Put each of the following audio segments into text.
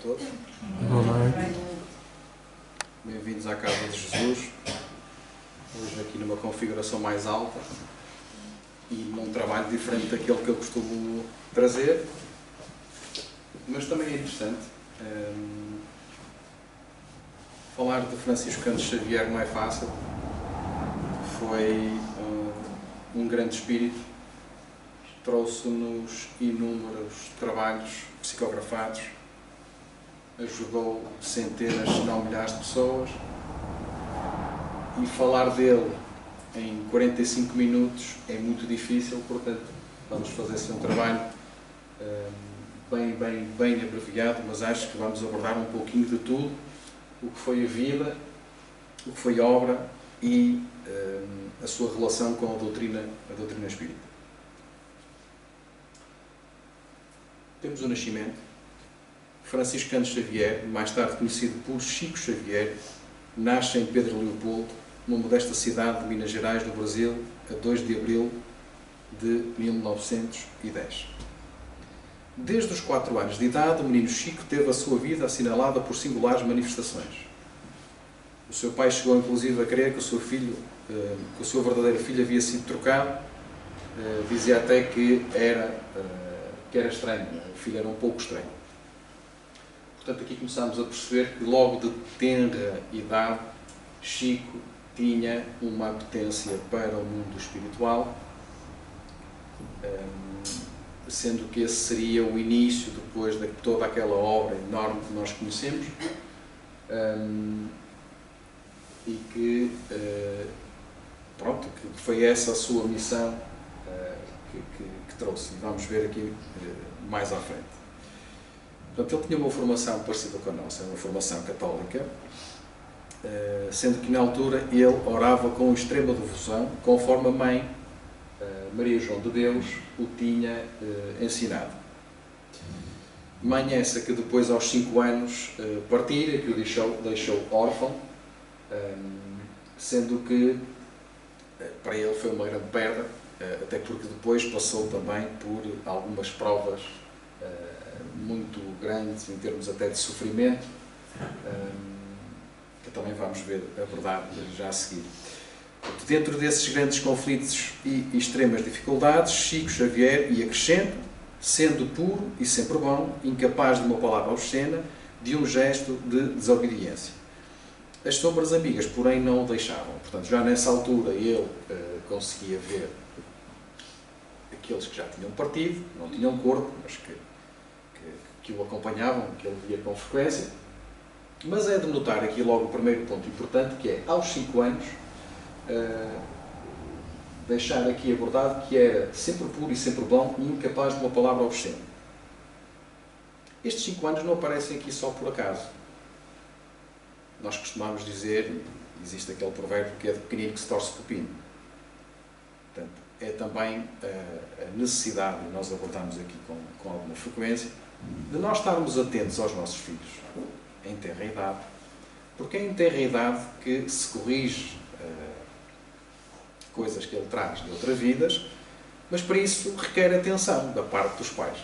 todos. Amém. Bem-vindos à Casa de Jesus. Hoje aqui numa configuração mais alta e num trabalho diferente daquele que eu costumo trazer. Mas também é interessante. Falar de Francisco Cândido Xavier não é fácil. Foi um grande espírito. Trouxe-nos inúmeros trabalhos psicografados. Ajudou centenas, se não milhares de pessoas. E falar dele em 45 minutos é muito difícil, portanto, vamos fazer assim um trabalho bem abreviado, mas acho que vamos abordar um pouquinho de tudo, o que foi a vida, o que foi a obra e a sua relação com a doutrina espírita. Temos o nascimento. Francisco Cândido Xavier, mais tarde conhecido por Chico Xavier, nasce em Pedro Leopoldo, numa modesta cidade de Minas Gerais, no Brasil, a 2 de abril de 1910. Desde os 4 anos de idade, o menino Chico teve a sua vida assinalada por singulares manifestações. O seu pai chegou inclusive a crer que o seu verdadeiro filho havia sido trocado. Dizia até que era estranho, o filho era um pouco estranho. Portanto, aqui começamos a perceber que logo de tenra idade, Chico tinha uma apetência para o mundo espiritual, sendo que esse seria o início depois de toda aquela obra enorme que nós conhecemos, e que foi essa a sua missão que trouxe. E vamos ver aqui mais à frente. Portanto, ele tinha uma formação parecida com a nossa, uma formação católica, sendo que na altura ele orava com extrema devoção, conforme a mãe, Maria João de Deus, o tinha ensinado. Mãe essa que depois, aos 5 anos, partira, que o deixou órfão, sendo que para ele foi uma grande perda, até porque depois passou também por algumas provas muito grandes, em termos até de sofrimento, que também vamos ver abordar já a seguir. Dentro desses grandes conflitos e extremas dificuldades, Chico Xavier ia crescendo, sendo puro e sempre bom, incapaz de uma palavra obscena, de um gesto de desobediência. As sombras amigas, porém, não o deixavam. Portanto, já nessa altura ele conseguia ver aqueles que já tinham partido, não tinham corpo, mas que o acompanhavam, que ele via com frequência. Mas é de notar aqui logo o primeiro ponto importante, que é, aos 5 anos, deixar aqui abordado que era sempre puro e sempre bom e incapaz de uma palavra obscena. Estes 5 anos não aparecem aqui só por acaso. Nós costumamos dizer, existe aquele provérbio que é de pequenino que se torce pepino. Portanto, é também a necessidade, e nós abordamos aqui com alguma frequência, de nós estarmos atentos aos nossos filhos em tenra idade, porque é em tenra idade que se corrige coisas que ele traz de outras vidas, mas para isso requer atenção da parte dos pais.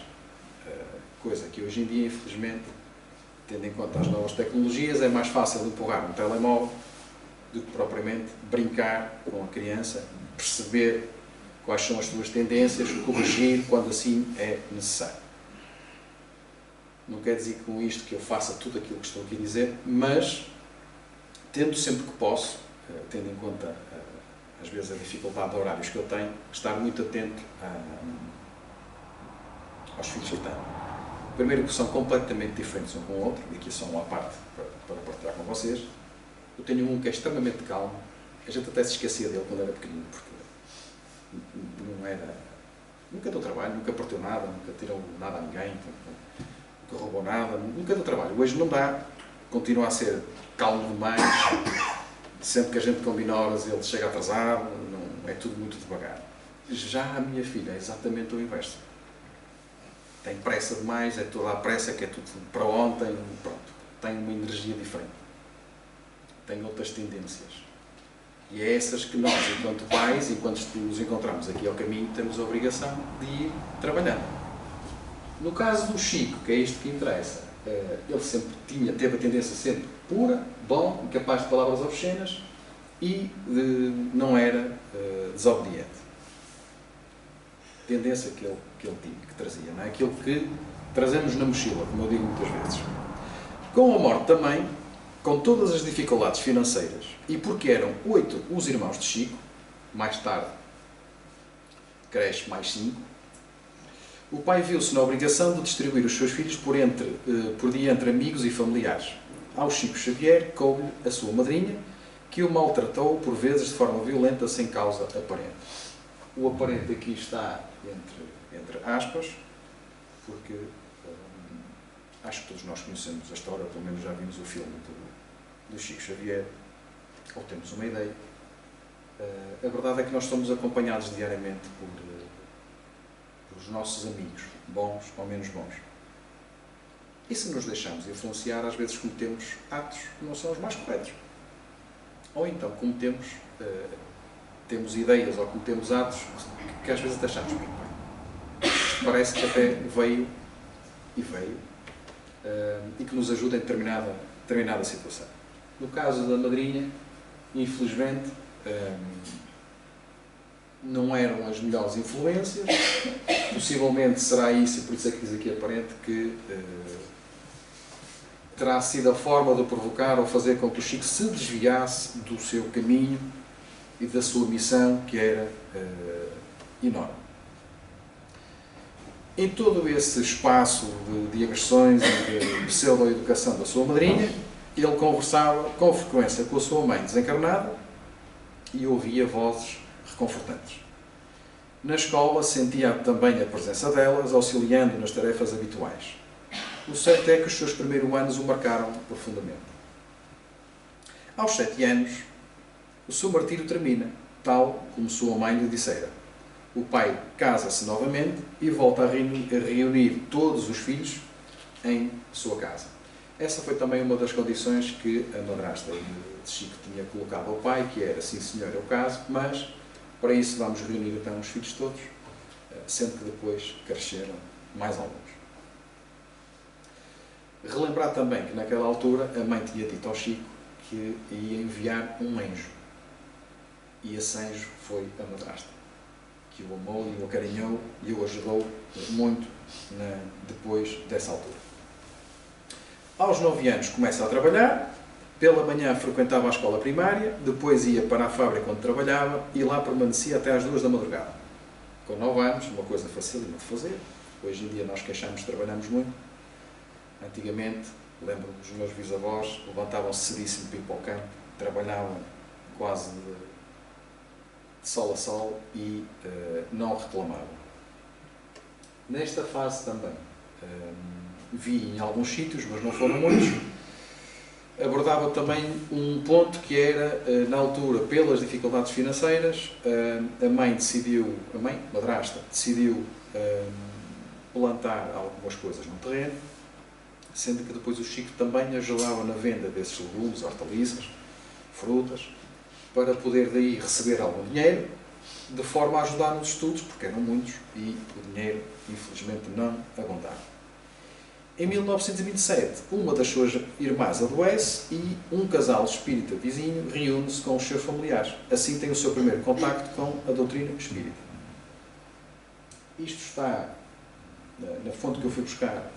Coisa que hoje em dia, infelizmente, tendo em conta as novas tecnologias, é mais fácil empurrar um telemóvel do que propriamente brincar com a criança, perceber quais são as suas tendências, corrigir quando assim é necessário. Não quer dizer com isto que eu faça tudo aquilo que estou aqui a dizer, mas tendo sempre que posso, tendo em conta às vezes a dificuldade de horários que eu tenho, estar muito atento aos filhos que tenho. Primeiro, que são completamente diferentes um com o outro, e aqui são uma parte para partilhar com vocês. Eu tenho um que é extremamente calmo, a gente até se esquecia dele quando era pequenino, porque nunca deu trabalho, nunca partiu nada, nunca tirou nada a ninguém, nunca roubou nada, nunca deu trabalho. Hoje não dá, continua a ser calmo demais, sempre que a gente combina horas ele chega atrasado, não, é tudo muito devagar. Já a minha filha é exatamente o inverso. Tem pressa demais, é toda a pressa, que é tudo para ontem, pronto. Tem uma energia diferente. Tem outras tendências. E é essas que nós, enquanto pais, enquanto nos encontramos aqui ao caminho, temos a obrigação de ir trabalhando. No caso do Chico, que é isto que interessa, ele sempre teve a tendência sempre pura, bom, incapaz de palavras obscenas e não era desobediente. Tendência que ele tinha, que trazia, não é? Aquilo que trazemos na mochila, como eu digo muitas vezes. Com a morte também, com todas as dificuldades financeiras, e porque eram 8 os irmãos de Chico, mais tarde cresce mais 5, o pai viu-se na obrigação de distribuir os seus filhos por dia entre amigos e familiares. Ao Chico Xavier coube-lhe a sua madrinha, que o maltratou por vezes de forma violenta, sem causa aparente. O aparente aqui está entre aspas, porque acho que todos nós conhecemos a história, pelo menos já vimos o filme do Chico Xavier, ou temos uma ideia. A verdade é que nós somos acompanhados diariamente pelos nossos amigos, bons ou menos bons. E se nos deixamos influenciar, às vezes cometemos atos que não são os mais corretos. Ou então temos ideias ou cometemos atos que às vezes deixamos bem. Parece que até veio e que nos ajuda em determinada situação. No caso da madrinha, infelizmente, não eram as melhores influências. Possivelmente será isso, e por isso é que diz aqui aparente, que terá sido a forma de o provocar ou fazer com que o Chico se desviasse do seu caminho e da sua missão, que era enorme. Em todo esse espaço de agressões e de pseudo-educação da sua madrinha, ele conversava com frequência com a sua mãe desencarnada e ouvia vozes reconfortantes. Na escola sentia também a presença delas, auxiliando nas tarefas habituais. O certo é que os seus primeiros anos o marcaram profundamente. Aos 7 anos, o seu martírio termina, tal como sua mãe lhe dissera. O pai casa-se novamente e volta a reunir todos os filhos em sua casa. Essa foi também uma das condições que a madrasta de Chico tinha colocado ao pai, que era, sim senhor, eu caso, mas para isso vamos reunir então os filhos todos, sendo que depois cresceram mais alguns. Relembrar também que naquela altura a mãe tinha dito ao Chico que ia enviar um anjo. E esse anjo foi a madrasta, que o amou e o acarinhou e o ajudou muito depois dessa altura. Aos 9 anos começa a trabalhar, pela manhã frequentava a escola primária, depois ia para a fábrica onde trabalhava e lá permanecia até às 2 da madrugada. Com 9 anos, uma coisa facílima de fazer. Hoje em dia nós queixamos, trabalhamos muito. Antigamente, lembro-me dos meus bisavós, levantavam-se cedíssimo para ir para o campo, trabalhavam quase de sol a sol e não reclamavam. Nesta fase também, vi em alguns sítios, mas não foram muitos, abordava também um ponto que era, na altura, pelas dificuldades financeiras, a madrasta, decidiu plantar algumas coisas no terreno, sendo que depois o Chico também ajudava na venda desses legumes, hortaliças, frutas, para poder daí receber algum dinheiro, de forma a ajudar nos estudos, porque eram muitos e o dinheiro, infelizmente, não abundava. Em 1927, uma das suas irmãs adoece e um casal espírita vizinho reúne-se com os seus familiares. Assim tem o seu primeiro contacto com a doutrina espírita. Isto está na fonte que eu fui buscar,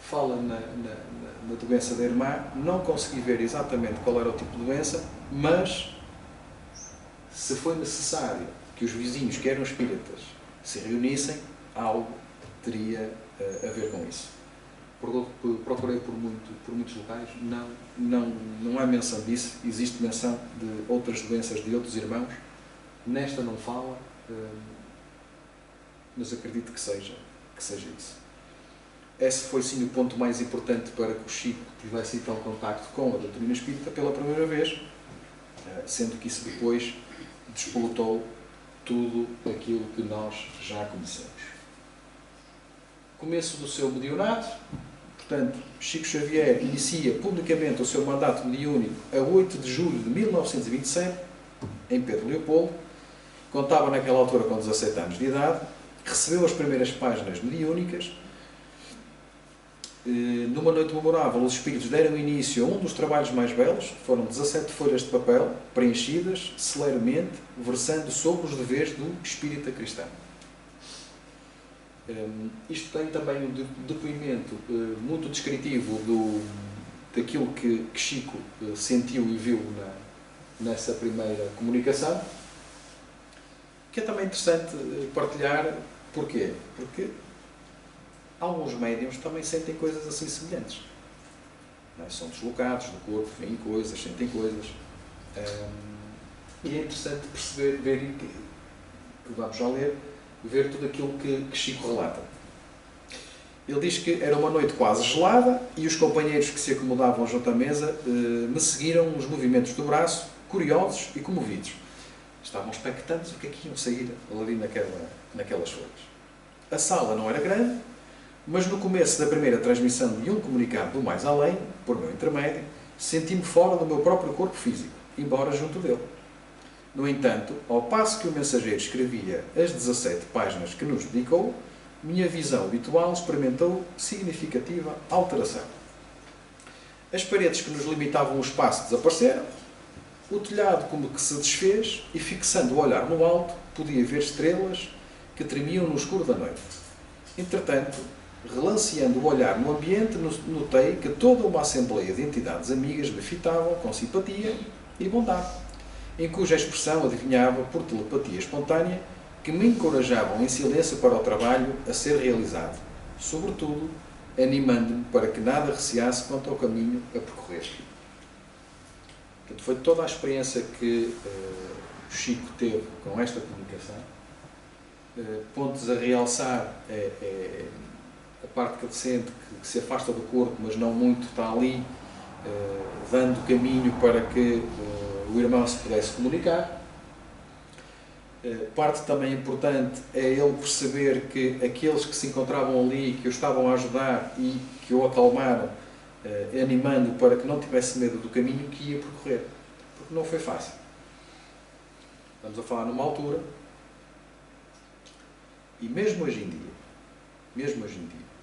fala na doença da irmã. Não consegui ver exatamente qual era o tipo de doença, mas se foi necessário que os vizinhos, que eram espíritas, se reunissem, algo teria a ver com isso. Procurei por muitos locais, não há menção disso. Existe menção de outras doenças de outros irmãos. Nesta não fala, mas acredito que seja isso. Esse foi sim o ponto mais importante para que o Chico tivesse então contacto com a doutrina espírita pela primeira vez, sendo que isso depois despoletou tudo aquilo que nós já conhecemos. Começo do seu mediunato. Portanto, Chico Xavier inicia publicamente o seu mandato mediúnico a 8 de julho de 1927, em Pedro Leopoldo. Contava naquela altura com 17 anos de idade, recebeu as primeiras páginas mediúnicas Numa noite memorável, os espíritos deram início a um dos trabalhos mais belos. Foram 17 folhas de papel, preenchidas celeremente, versando sobre os deveres do espírita cristão. Isto tem também um depoimento muito descritivo daquilo que Chico sentiu e viu nessa primeira comunicação, que é também interessante partilhar. Porquê? Porque alguns médiuns também sentem coisas assim semelhantes. Não é? São deslocados do corpo, veem coisas, sentem coisas. E é interessante perceber, ver, que vamos já ler, ver tudo aquilo que Chico relata. Ele diz que era uma noite quase gelada e os companheiros que se acomodavam junto à mesa me seguiram os movimentos do braço, curiosos e comovidos. Estavam expectantes o que é que iam sair ali naquelas folhas. A sala não era grande, mas no começo da primeira transmissão de um comunicado do mais além, por meu intermédio, senti-me fora do meu próprio corpo físico, embora junto dele. No entanto, ao passo que o mensageiro escrevia as 17 páginas que nos dedicou, minha visão habitual experimentou significativa alteração. As paredes que nos limitavam o espaço desapareceram, o telhado como que se desfez e, fixando o olhar no alto, podia ver estrelas que tremiam no escuro da noite. Entretanto, relanceando o olhar no ambiente, notei que toda uma assembleia de entidades amigas me fitavam com simpatia e bondade, em cuja expressão adivinhava, por telepatia espontânea, que me encorajavam em silêncio para o trabalho a ser realizado, sobretudo animando-me para que nada receasse quanto ao caminho a percorrer. Portanto, foi toda a experiência que o Chico teve com esta comunicação. Pontos a realçar a parte que ele sente, que se afasta do corpo, mas não muito, está ali, dando caminho para que o irmão se pudesse comunicar. Parte também importante é ele perceber que aqueles que se encontravam ali, que o estavam a ajudar e que o acalmaram, animando para que não tivesse medo do caminho que ia percorrer, porque não foi fácil. Estamos a falar numa altura, e mesmo hoje em dia,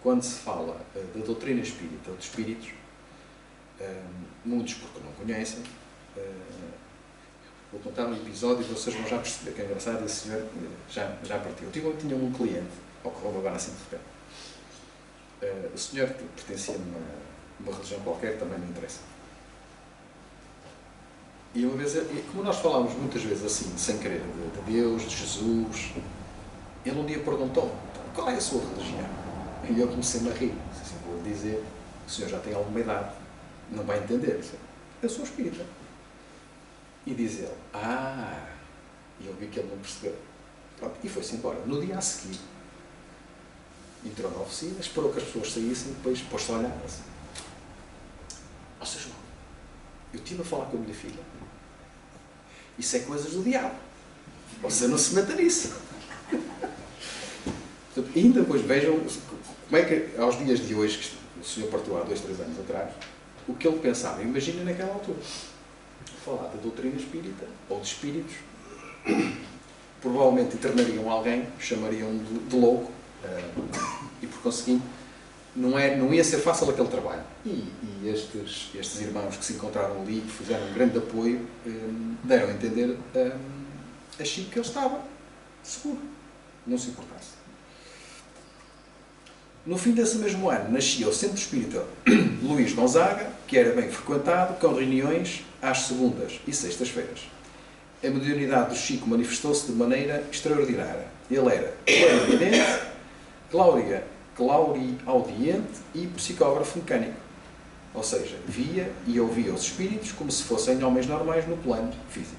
quando se fala da doutrina espírita ou de espíritos, muitos porque não conhecem, vou contar um episódio e vocês vão já perceber que é engraçado. Esse senhor já partiu. Eu tinha um cliente, ocorreu agora assim de repente. O senhor pertencia a uma religião qualquer, também não interessa. E uma vez, como nós falámos muitas vezes assim, sem querer, de Deus, de Jesus, ele um dia perguntou: qual é a sua religião? E eu comecei-me a rir. Assim, vou dizer: o senhor já tem alguma idade, não vai entender. Eu sou espírita. E diz ele: e eu vi que ele não percebeu. Pronto, e foi-se embora. No dia a seguir, entrou na oficina, esperou que as pessoas saíssem e depois pôs-se a olhar assim: ó Sr. João, eu estive a falar com a minha filha. Isso é coisas do diabo. Você não se meta nisso. Portanto, ainda depois vejam como é que, aos dias de hoje, que o senhor partiu há 2, 3 anos atrás, o que ele pensava. Imagina naquela altura. Falar da doutrina espírita, ou de espíritos, provavelmente internariam alguém, chamariam de louco, e por conseguinte, não ia ser fácil aquele trabalho. E estes irmãos que se encontraram ali, que fizeram um grande apoio, deram a entender a Chico que ele estava seguro, não se importasse. No fim desse mesmo ano, nascia o Centro Espírita Luís Gonzaga, que era bem frequentado, com reuniões às segundas e sextas-feiras. A mediunidade do Chico manifestou-se de maneira extraordinária. Ele era clarividente, clariaudiente e psicógrafo mecânico. Ou seja, via e ouvia os espíritos como se fossem homens normais no plano físico.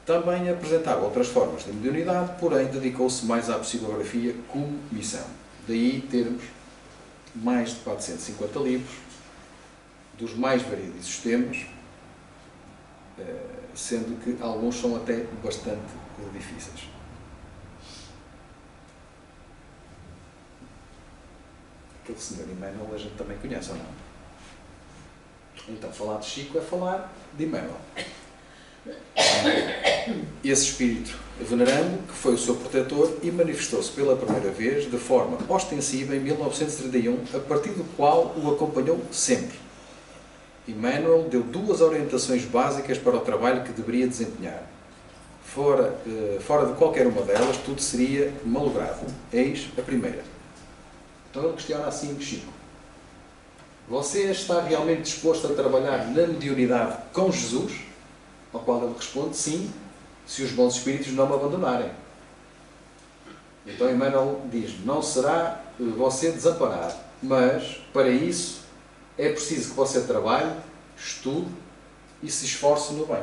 Também apresentava outras formas de mediunidade, porém dedicou-se mais à psicografia como missão. Daí termos mais de 450 livros, dos mais variados temas, sendo que alguns são até bastante difíceis. Aquele senhor Emmanuel a gente também conhece, ou não? Então, falar de Chico é falar de Emmanuel. esse espírito venerando, que foi o seu protetor, e manifestou-se pela primeira vez de forma ostensiva em 1931, a partir do qual o acompanhou sempre. Emmanuel deu duas orientações básicas para o trabalho que deveria desempenhar. Fora de qualquer uma delas, tudo seria malogrado. Eis a primeira. Então ele questiona assim, Chico: você está realmente disposto a trabalhar na mediunidade com Jesus? Ao qual ele responde: sim, se os bons espíritos não me abandonarem. Então Emmanuel diz: não será você desamparado, mas para isso é preciso que você trabalhe, estude e se esforce no bem.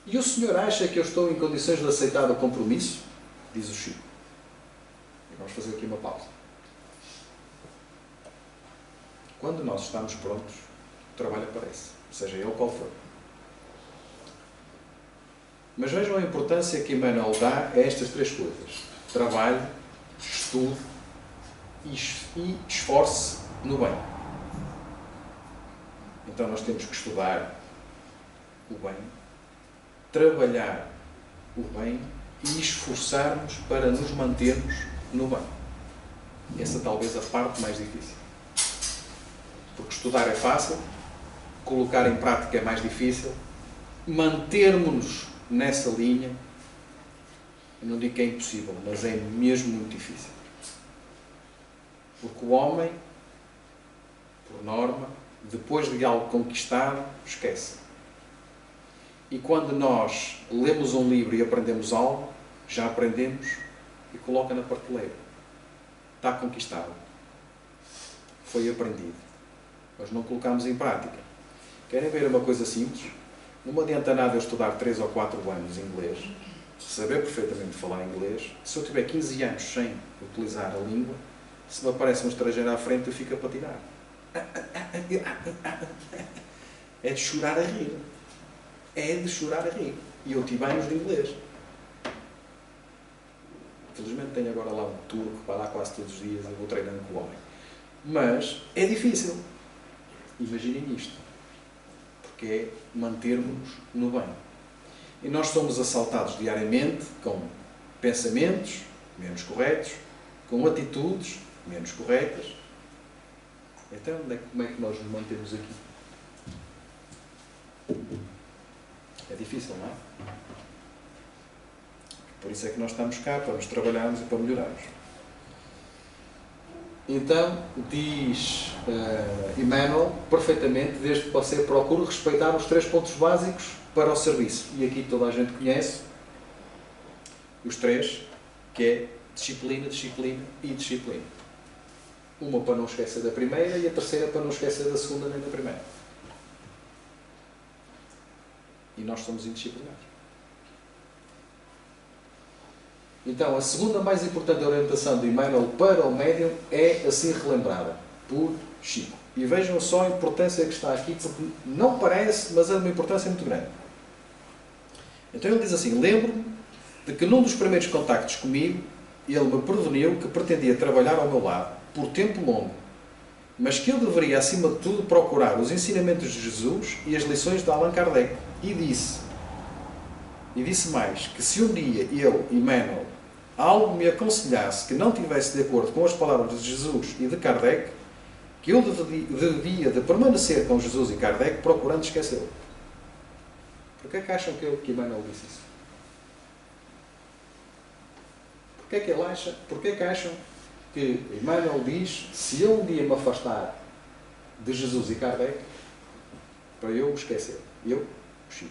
E o senhor acha que eu estou em condições de aceitar o compromisso? Diz o Chico. E vamos fazer aqui uma pausa. Quando nós estamos prontos, o trabalho aparece, seja ele qual for. Mas vejam a importância que Emmanuel dá a estas três coisas: trabalho, estudo e esforce no bem. Então nós temos que estudar o bem, trabalhar o bem e esforçarmos para nos mantermos no bem. Essa talvez a parte mais difícil. Porque estudar é fácil, colocar em prática é mais difícil, mantermos-nos nessa linha, eu não digo que é impossível, mas é mesmo muito difícil. Porque o homem, por norma, depois de algo conquistado, esquece. E quando nós lemos um livro e aprendemos algo, já aprendemos e coloca na prateleira. Está conquistado. Foi aprendido. Mas não colocamos em prática. Querem ver uma coisa simples? Não me adianta nada eu estudar 3 ou 4 anos inglês, saber perfeitamente falar inglês. Se eu tiver 15 anos sem utilizar a língua, se me aparece um estrangeiro à frente, eu fico a patinar. É de chorar a rir. É de chorar a rir. E eu tive anos de inglês. Felizmente tenho agora lá um turco que vai lá quase todos os dias, eu vou treinando com o homem. Mas é difícil. Imaginem isto. Porque é mantermos-nos no bem. E nós somos assaltados diariamente com pensamentos menos corretos, com atitudes menos corretas. Então, como é que nós nos mantemos aqui? É difícil, não é? Por isso é que nós estamos cá, para nos trabalharmos e para melhorarmos. Então, diz Emmanuel, perfeitamente, desde que você procure respeitar os 3 pontos básicos para o serviço. E aqui toda a gente conhece os 3, que é disciplina, disciplina e disciplina. Uma para não esquecer da primeira e a terceira para não esquecer da segunda nem da primeira. E nós somos indisciplinados. Então, a segunda mais importante orientação de Emmanuel para o médium é assim relembrada por Chico. E vejam só a importância que está aqui, porque não parece, mas é de uma importância muito grande. Então ele diz assim: lembro-me de que num dos primeiros contactos comigo, ele me preveniu que pretendia trabalhar ao meu lado por tempo longo, mas que eu deveria, acima de tudo, procurar os ensinamentos de Jesus e as lições de Allan Kardec. E disse mais, que se um dia eu, Emmanuel, algo me aconselhasse que não estivesse de acordo com as palavras de Jesus e de Kardec, que eu devia de permanecer com Jesus e Kardec procurando esquecê-lo. Porquê é que acham que Emmanuel disse isso? Porquê que acham que Emmanuel diz: se eu um dia me afastar de Jesus e Kardec, para eu o esquecer? Eu, Chico.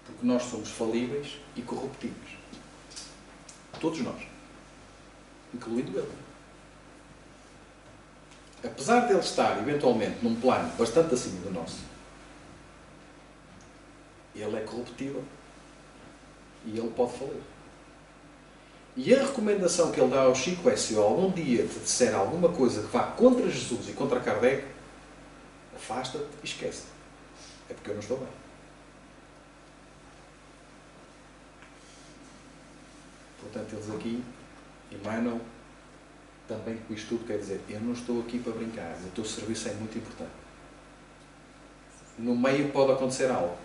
Porque nós somos falíveis e corruptíveis. Todos nós. Incluindo ele. Apesar de ele estar, eventualmente, num plano bastante acima do nosso, ele é corruptível. E ele pode falir. E a recomendação que ele dá ao Chico é: se eu algum dia te disser alguma coisa que vá contra Jesus e contra Kardec, afasta-te e esquece-te. É porque eu não estou bem. Portanto, eles aqui, Emmanuel, também com isto tudo quer dizer, eu não estou aqui para brincar, o teu serviço é muito importante. No meio pode acontecer algo,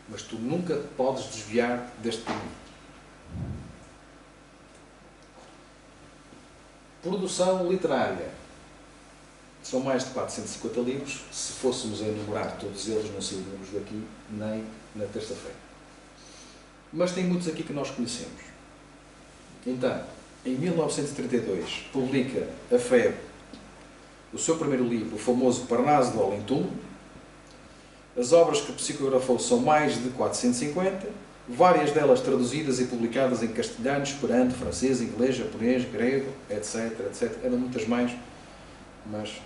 mas tu nunca te podes desviar deste caminho. Produção literária. São mais de 450 livros. Se fôssemos a enumerar todos eles, não saíríamos daqui nem na terça-feira. Mas tem muitos aqui que nós conhecemos. Então, em 1932, publica a FEB o seu primeiro livro, o famoso Parnaso do Além-Túmulo. As obras que psicografou são mais de 450, várias delas traduzidas e publicadas em castelhano, esperanto, francês, inglês, japonês, grego, etc, etc. Eram muitas mais, mas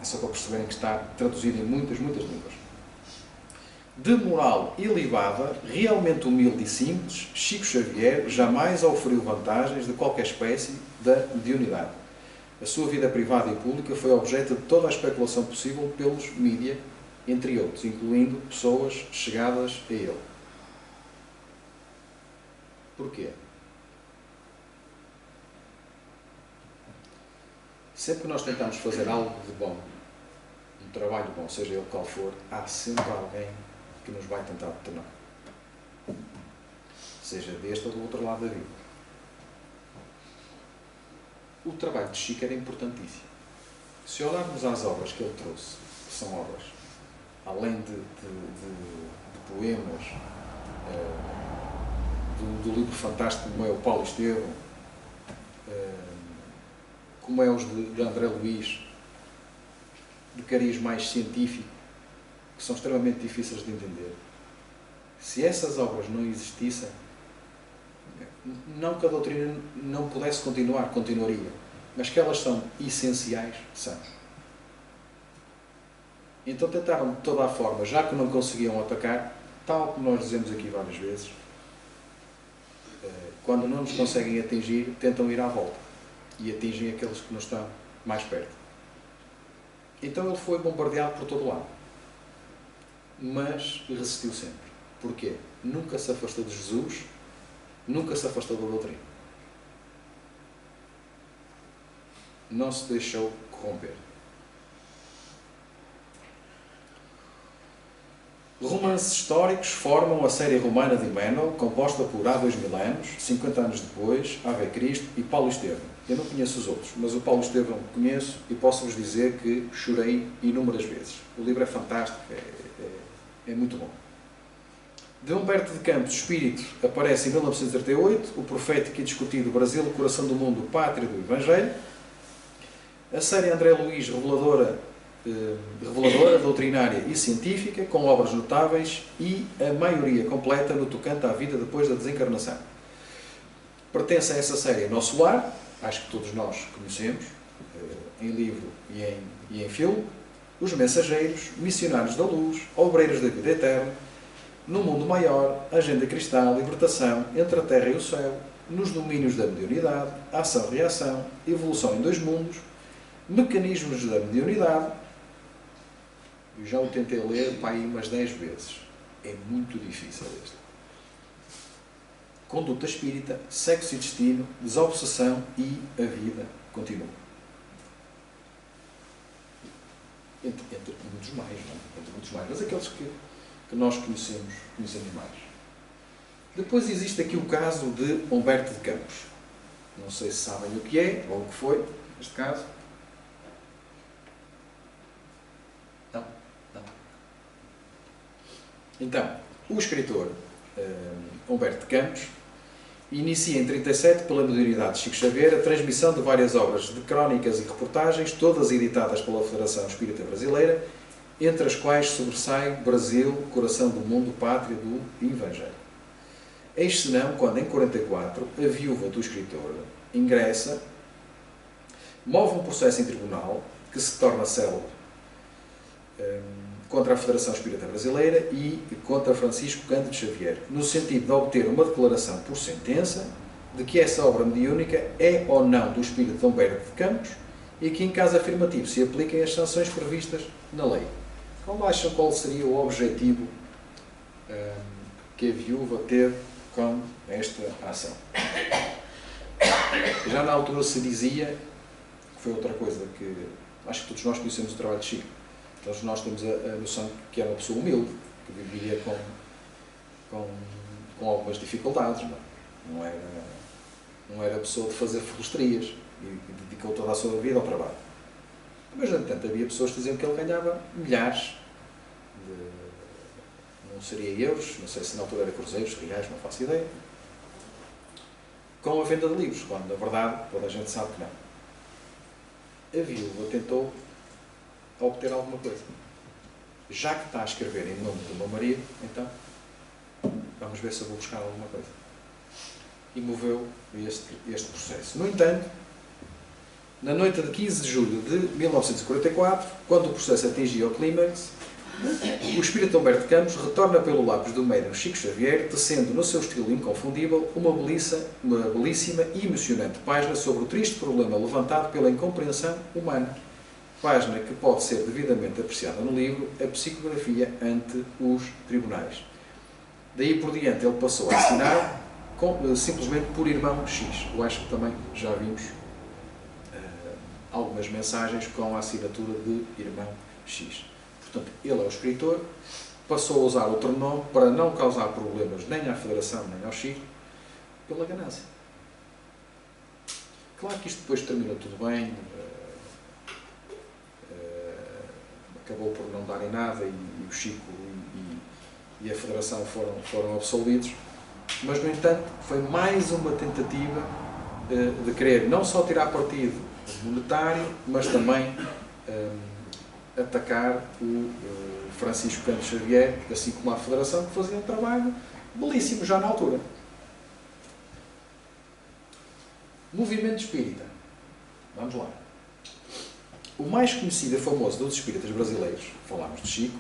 é só para perceberem que está traduzido em muitas, muitas línguas. De moral ilibada, realmente humilde e simples, Chico Xavier jamais oferiu vantagens de qualquer espécie da mediunidade. A sua vida privada e pública foi objeto de toda a especulação possível pelos mídia, entre outros, incluindo pessoas chegadas a ele. Porquê? Sempre que nós tentamos fazer algo de bom, um trabalho bom, seja ele qual for, há sempre alguém que nos vai tentar detonar. Seja deste ou do outro lado da vida. O trabalho de Chico era importantíssimo. Se olharmos às obras que ele trouxe, que são obras, além de poemas, do livro fantástico como é o Paulo Estevam, como é os de André Luís, de cariz mais científico, que são extremamente difíceis de entender. Se essas obras não existissem, não que a doutrina não pudesse continuar, continuaria, mas que elas são essenciais, são. Então tentaram de toda a forma, já que não conseguiam atacar, tal como nós dizemos aqui várias vezes, quando não nos conseguem atingir, tentam ir à volta e atingem aqueles que nos estão mais perto. Então ele foi bombardeado por todo lado, mas resistiu sempre. Porquê? Nunca se afastou de Jesus, nunca se afastou da doutrina. Não se deixou corromper. Romances históricos formam a série romana de Emmanuel, composta por há 2000 anos, 50 anos depois, Ave Cristo e Paulo Estevam. Eu não conheço os outros, mas o Paulo Estevam conheço e posso-vos dizer que chorei inúmeras vezes. O livro é fantástico, é muito bom. De Humberto de Campos, Espírito, aparece em 1938, o profético e discutido Brasil, o coração do mundo, pátria do Evangelho. A série André Luís, reveladora, doutrinária e científica, com obras notáveis e a maioria completa no tocante à vida depois da desencarnação. Pertence a essa série Nosso Lar, acho que todos nós conhecemos, em livro e em filme, Os Mensageiros, Missionários da Luz, Obreiros da Vida Eterna, No Mundo Maior, Agenda Cristã, Libertação, Entre a Terra e o Céu, Nos Domínios da Mediunidade, Ação-Reação, Evolução em Dois Mundos, Mecanismos da Mediunidade. Eu já o tentei ler para aí umas 10 vezes. É muito difícil este. Conduta Espírita, Sexo e Destino, Desobsessão e a Vida Continua. Entre muitos mais, não? Entre muitos mais, mas aqueles que nós conhecemos mais. Depois existe aqui o caso de Humberto de Campos. Não sei se sabem o que é, ou o que foi, neste caso. Não. Então, o escritor Humberto de Campos inicia em 1937, pela mediunidade de Chico Xavier, a transmissão de várias obras de crónicas e reportagens, todas editadas pela Federação Espírita Brasileira, entre as quais sobressai Brasil, coração do mundo, pátria do Evangelho. Eis senão, quando em 1944, a viúva do escritor ingressa, move um processo em tribunal, que se torna célebre, contra a Federação Espírita Brasileira e contra Francisco Cândido Xavier, no sentido de obter uma declaração por sentença de que essa obra mediúnica é ou não do espírito de Humberto de Campos e que, em caso afirmativo, se apliquem as sanções previstas na lei. Como acham qual seria o objetivo que a viúva teve com esta ação? Já na altura se dizia, que foi outra coisa que acho que todos nós conhecemos o trabalho de Chico. Todos nós temos a noção que era uma pessoa humilde, que vivia com algumas dificuldades, não era pessoa de fazer forresterias e dedicou toda a sua vida ao trabalho. Mas, no entanto, havia pessoas que diziam que ele ganhava milhares não seria euros, não sei se na altura era cruzeiros, reais, não faço ideia, com a venda de livros, quando, na verdade, toda a gente sabe que não. A viúva tentou obter alguma coisa. Já que está a escrever em nome do meu marido, então, vamos ver se eu vou buscar alguma coisa. E moveu este processo. No entanto, na noite de 15 de julho de 1944, quando o processo atingia o clímax, o espírito Humberto Campos retorna pelo lápis do médium Chico Xavier, tecendo no seu estilo inconfundível uma belíssima e emocionante página sobre o triste problema levantado pela incompreensão humana. Página que pode ser devidamente apreciada no livro A Psicografia ante os Tribunais. Daí por diante ele passou a assinar simplesmente por Irmão X. Eu acho que também já vimos algumas mensagens com a assinatura de Irmão X. Portanto, ele é o escritor, passou a usar outro nome para não causar problemas nem à Federação nem ao Chico, pela ganância. Claro que isto depois termina tudo bem, acabou por não dar em nada e o Chico e a Federação foram absolvidos, mas, no entanto, foi mais uma tentativa de querer não só tirar partido monetário, mas também atacar o Francisco Cândido Xavier, assim como a Federação, que fazia um trabalho belíssimo já na altura. Movimento espírita. Vamos lá. O mais conhecido e famoso dos espíritas brasileiros, falámos de Chico,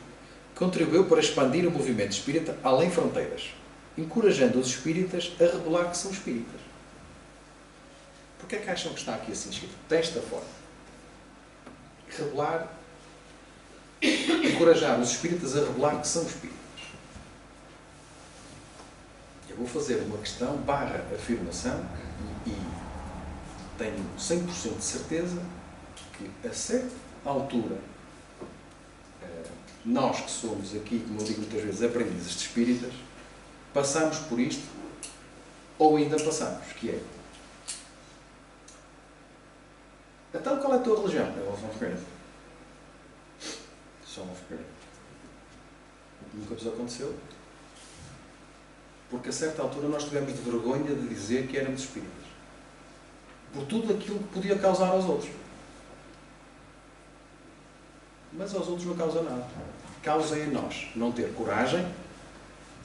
contribuiu para expandir o movimento espírita além fronteiras, encorajando os espíritas a revelar que são espíritas. Porquê é que acham que está aqui assim escrito? Desta forma. Revelar, encorajar os espíritas a revelar que são espíritas. Eu vou fazer uma questão barra afirmação e tenho 100% de certeza que a certa altura nós que somos aqui, como eu digo muitas vezes, aprendizes de espíritas, passamos por isto ou ainda passamos, que é: então qual é a tua religião? É o São Figueiredo. São Figueiredo. Nunca vos aconteceu? Porque a certa altura nós tivemos de vergonha de dizer que éramos espíritas. Por tudo aquilo que podia causar aos outros. Mas aos outros não causa nada. Causa em nós não ter coragem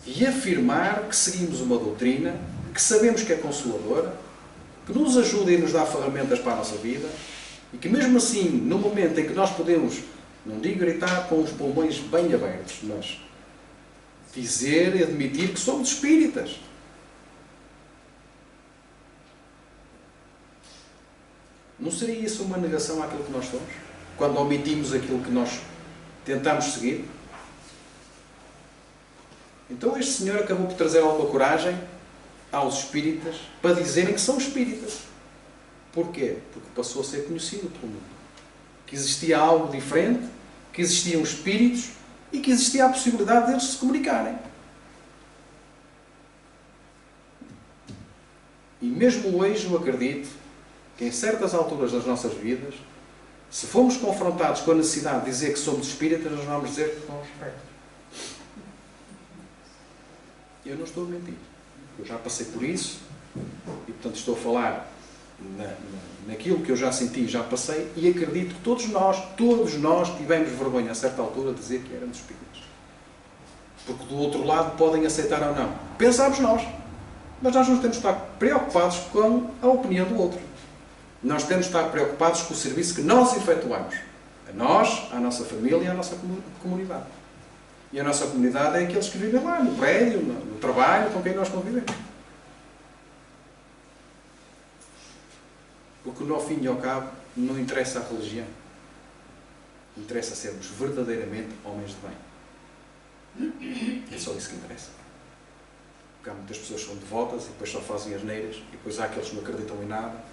e afirmar que seguimos uma doutrina, que sabemos que é consoladora, que nos ajuda e nos dá ferramentas para a nossa vida, e que mesmo assim, no momento em que nós podemos, não digo gritar com os pulmões bem abertos, mas dizer e admitir que somos espíritas. Não seria isso uma negação àquilo que nós somos? Quando omitimos aquilo que nós tentamos seguir? Então este senhor acabou por trazer alguma coragem aos espíritas para dizerem que são espíritas. Porquê? Porque passou a ser conhecido pelo mundo. Que existia algo diferente, que existiam espíritos e que existia a possibilidade deles se comunicarem. E mesmo hoje eu acredito que em certas alturas das nossas vidas, se formos confrontados com a necessidade de dizer que somos espíritas, nós vamos dizer que somos espíritas. Eu não estou a mentir. Eu já passei por isso e, portanto, estou a falar naquilo que eu já senti, já passei, e acredito que todos nós tivemos vergonha a certa altura de dizer que éramos espíritas. Porque do outro lado podem aceitar ou não. Pensámos nós. Mas nós não temos de estar preocupados com a opinião do outro. Nós temos de estar preocupados com o serviço que nós efetuamos. A nós, à nossa família e à nossa comunidade. E a nossa comunidade é aqueles que vivem lá, no prédio, no trabalho, com quem nós convivemos. Porque, no fim e ao cabo, não interessa a religião. Interessa sermos verdadeiramente homens de bem. É só isso que interessa. Porque há muitas pessoas que são devotas e depois só fazem asneiras, e depois há aqueles que não acreditam em nada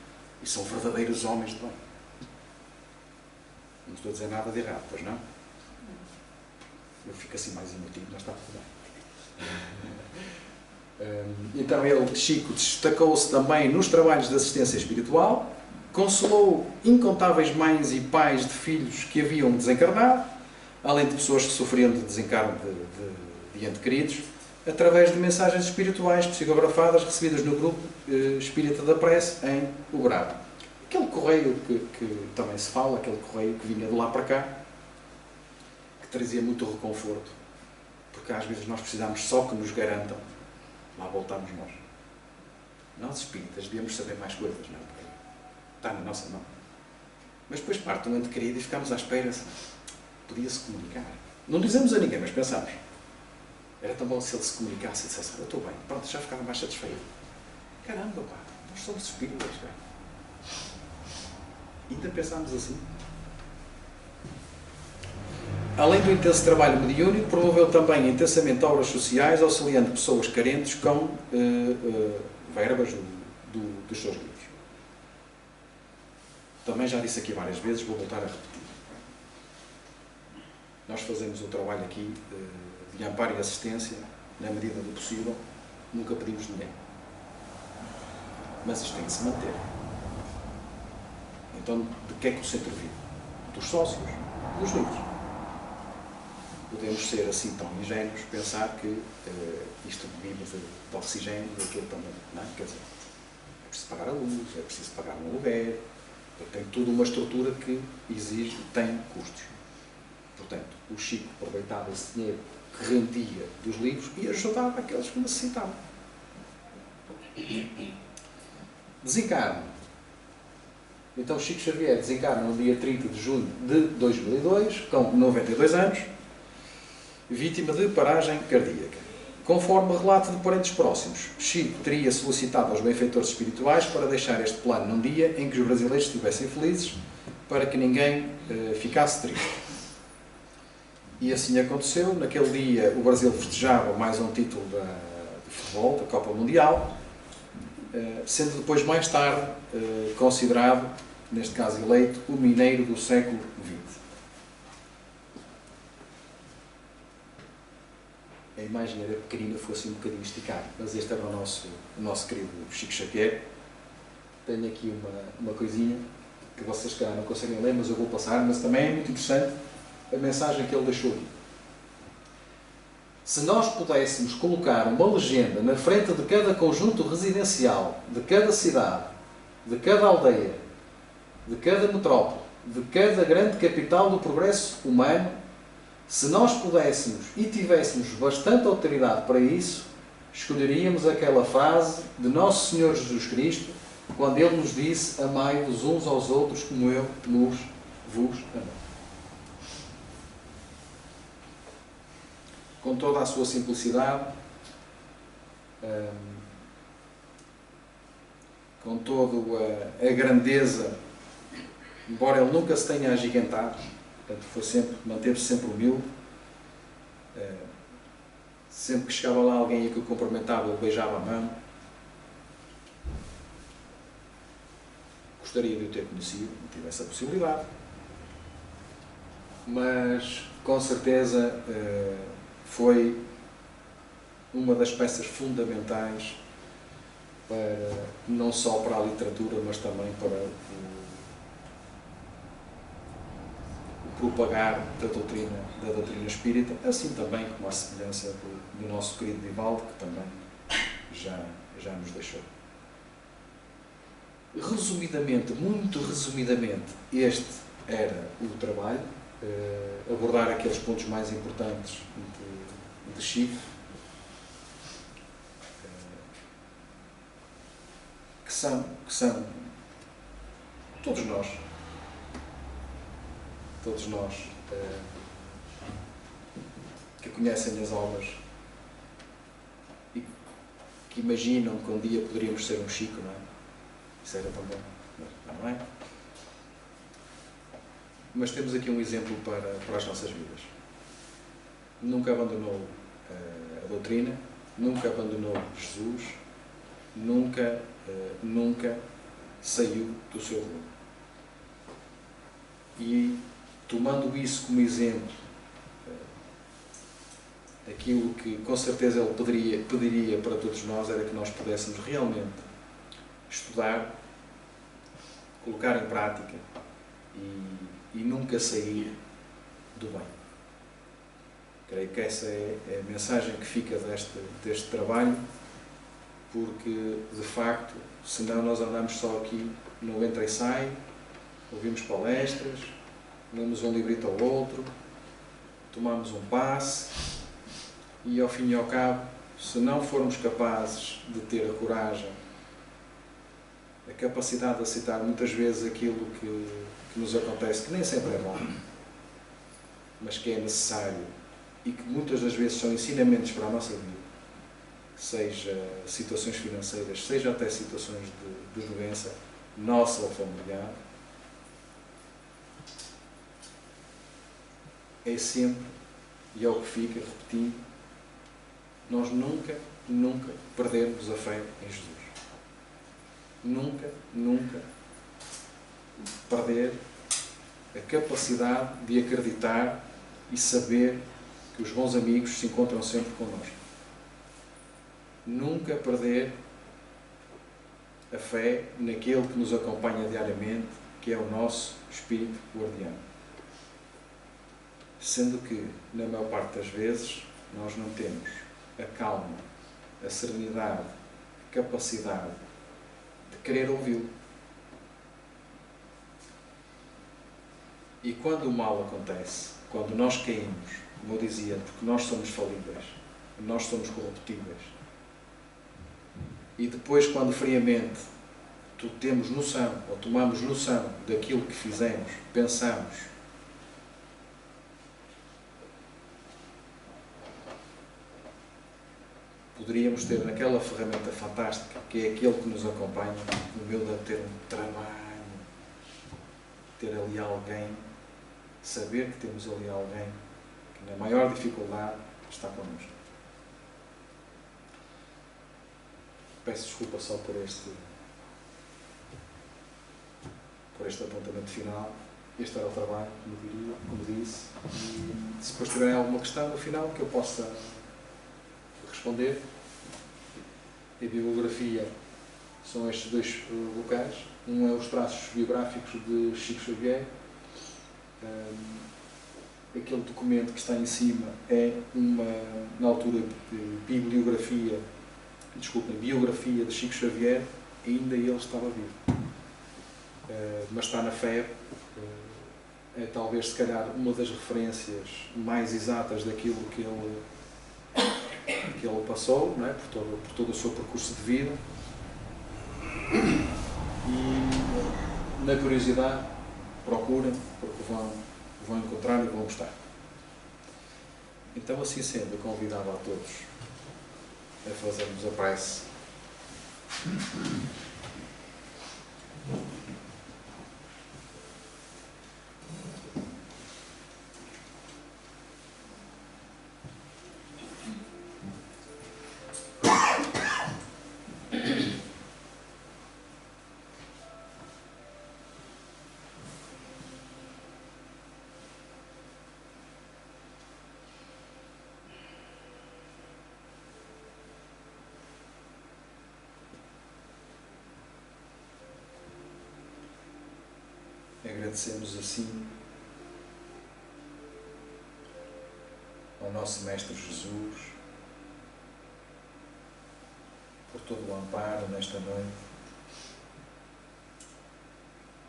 e são verdadeiros homens de bem. Não estou a dizer nada de errado, pois não? Eu fico assim mais emotivo, mas está tudo bem. Então ele, Chico, destacou-se também nos trabalhos de assistência espiritual, consolou incontáveis mães e pais de filhos que haviam desencarnado, além de pessoas que sofriam de desencarne de entes queridos, através de mensagens espirituais psicografadas recebidas no grupo Espírita da Prece em Uberaba. Aquele correio que também se fala, aquele correio que vinha de lá para cá, que trazia muito reconforto, porque às vezes nós precisamos só que nos garantam, lá voltamos nós. Nós espíritas devíamos saber mais coisas, não é? Porque está na nossa mão. Mas depois parte um ente querido e ficamos à espera, podia-se comunicar. Não dizemos a ninguém, mas pensamos. Era tão bom se ele se comunicasse e dissesse, eu estou bem, pronto, já ficava mais satisfeito. Caramba, pá, nós somos espíritas, cara. Ainda pensámos assim. Além do intenso trabalho mediúnico, promoveu também intensamente obras sociais, auxiliando pessoas carentes com verbas dos seus livros. Também já disse aqui várias vezes, vou voltar a repetir. Nós fazemos um trabalho aqui de amparo e assistência, na medida do possível, nunca pedimos dinheiro. Mas isto tem que se manter. Então, de que é que o centro vive? Dos sócios, dos livros. Podemos ser assim tão ingênuos, pensar que isto vive de oxigênio, daquilo também, não é? Quer dizer, é preciso pagar a luz, é preciso pagar um aluguer, tem toda uma estrutura que exige, tem custos. Portanto, o Chico aproveitava esse dinheiro que rendia dos livros e ajudava aqueles que necessitavam. Desencarno. Então, Chico Xavier desencarna no dia 30 de junho de 2002, com 92 anos, vítima de paragem cardíaca. Conforme relato de parentes próximos, Chico teria solicitado aos benfeitores espirituais para deixar este plano num dia em que os brasileiros estivessem felizes, para que ninguém ficasse triste. E assim aconteceu. Naquele dia o Brasil festejava mais um título de futebol, da Copa Mundial, sendo depois, mais tarde, considerado, neste caso eleito, o mineiro do século XX. A imagem era pequenina, foi assim um bocadinho esticada, mas este era o nosso querido Chico Xavier. Tenho aqui uma coisinha que vocês cá não conseguem ler, mas eu vou passar, mas também é muito interessante a mensagem que ele deixou aqui. Se nós pudéssemos colocar uma legenda na frente de cada conjunto residencial, de cada cidade, de cada aldeia, de cada metrópole, de cada grande capital do progresso humano, se nós pudéssemos e tivéssemos bastante autoridade para isso, escolheríamos aquela frase de Nosso Senhor Jesus Cristo, quando Ele nos disse, amai-vos uns aos outros como eu vos amo. Com toda a sua simplicidade, com toda a grandeza, embora ele nunca se tenha agigantado, portanto, manteve-se sempre humilde. Sempre que chegava lá alguém que o cumprimentava, ele beijava a mão. Gostaria de o ter conhecido, não tive essa possibilidade. Mas, com certeza, foi uma das peças fundamentais para, não só para a literatura, mas também para o propagar da doutrina espírita, assim também como a semelhança do nosso querido Divaldo, que também já nos deixou. Resumidamente, muito resumidamente, este era o trabalho, abordar aqueles pontos mais importantes de Chico, que são todos nós que conhecem as obras e que imaginam que um dia poderíamos ser um Chico, não é? Isso era tão bom, não é? Mas temos aqui um exemplo para as nossas vidas. Nunca abandonou a doutrina, nunca abandonou Jesus, nunca saiu do seu rumo. E, tomando isso como exemplo, aquilo que com certeza ele pediria para todos nós era que nós pudéssemos realmente estudar, colocar em prática e nunca sair do bem. Creio que essa é a mensagem que fica deste trabalho, porque, de facto, senão nós andamos só aqui no entra e sai, ouvimos palestras, lemos um librito ao outro, tomamos um passe e, ao fim e ao cabo, se não formos capazes de ter a coragem, a capacidade de aceitar muitas vezes aquilo que nos acontece, que nem sempre é bom, mas que é necessário e que muitas das vezes são ensinamentos para a nossa vida, seja situações financeiras, seja até situações de doença, nossa ou familiar, é sempre, e é o que fica, repetindo, nós nunca perdermos a fé em Jesus. Nunca perder a capacidade de acreditar e saber que os bons amigos se encontram sempre connosco. Nunca perder a fé naquele que nos acompanha diariamente, que é o nosso Espírito Guardião. Sendo que, na maior parte das vezes, nós não temos a calma, a serenidade, a capacidade de querer ouvi-lo. E quando o mal acontece, quando nós caímos, como eu dizia, porque nós somos falíveis, nós somos corruptíveis, e depois, quando friamente temos noção, ou tomamos noção daquilo que fizemos, pensamos, poderíamos ter naquela ferramenta fantástica, que é aquele que nos acompanha, no meu de ter um trabalho, ter ali alguém, saber que temos ali alguém que na maior dificuldade está connosco. Peço desculpa só por este apontamento final. Este era o trabalho, como disse, e se depois tiverem alguma questão no final que eu possa responder. A bibliografia são estes dois locais. Um é os traços biográficos de Chico Xavier. Aquele documento que está em cima é na altura, biografia de Chico Xavier, ainda ele estava vivo. Mas está na FEB, é talvez, se calhar, uma das referências mais exatas daquilo que ele passou, não é? por todo o seu percurso de vida. E, na curiosidade, procurem, porque vão encontrar e vão gostar. Então, assim sendo, eu convidava a todos a fazermos a prece. Agradecemos assim ao nosso Mestre Jesus por todo o amparo nesta noite,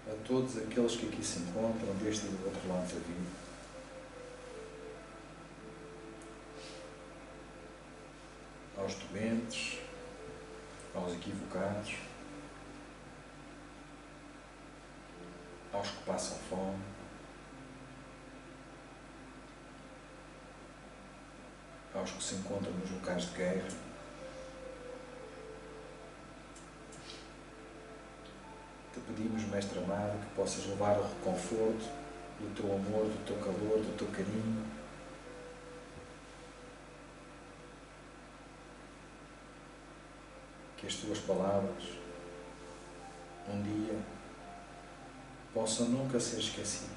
a todos aqueles que aqui se encontram deste e do outro lado da vida, aos doentes, aos equivocados, aos que passam fome, aos que se encontram nos locais de guerra, te pedimos, Mestre amado, que possas levar o reconforto do teu amor, do teu calor, do teu carinho que as tuas palavras um dia possam nunca ser esquecidas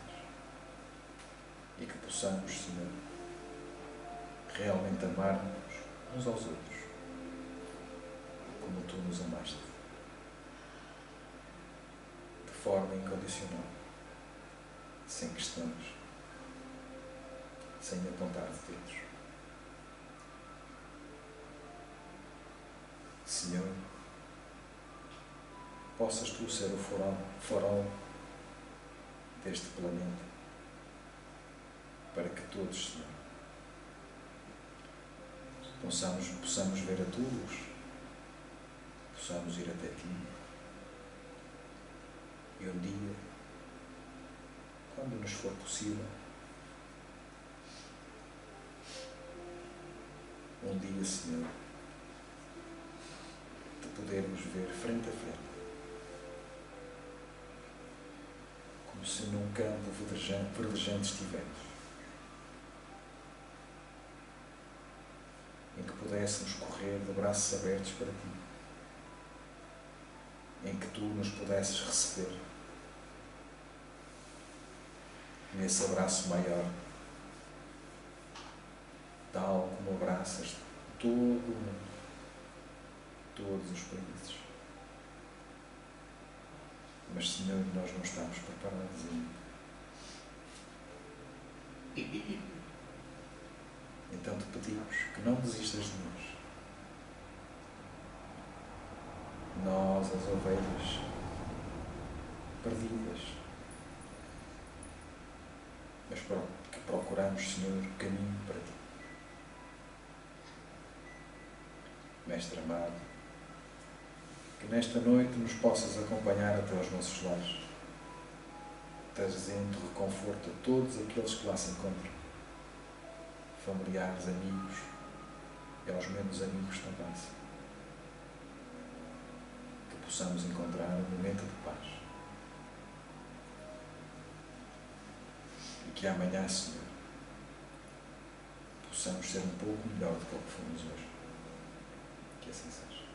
e que possamos, Senhor, realmente amar-nos uns aos outros como Tu nos amaste, de forma incondicional, sem questões, sem apontar de dedos. Senhor, possas Tu ser o farol deste planeta, para que todos, Senhor, possamos ver a Tua luz, possamos ir até Ti, e um dia, quando nos for possível, um dia, Senhor, de podermos ver frente a frente, como se num campo verdejante estivéssemos, em que pudéssemos correr de braços abertos para Ti, em que Tu nos pudesses receber nesse abraço maior, tal como abraças todo o mundo, todos os países. Mas, Senhor, nós não estamos preparados ainda. Então Te pedimos que não desistas de nós. Nós, as ovelhas perdidas, mas que procuramos, Senhor, o caminho para Ti. Mestre amado, que nesta noite nos possas acompanhar até aos nossos lares, trazendo reconforto a todos aqueles que lá se encontram, familiares, amigos e aos menos amigos também, que possamos encontrar um momento de paz e que amanhã, Senhor, possamos ser um pouco melhor do que fomos hoje. Que assim seja.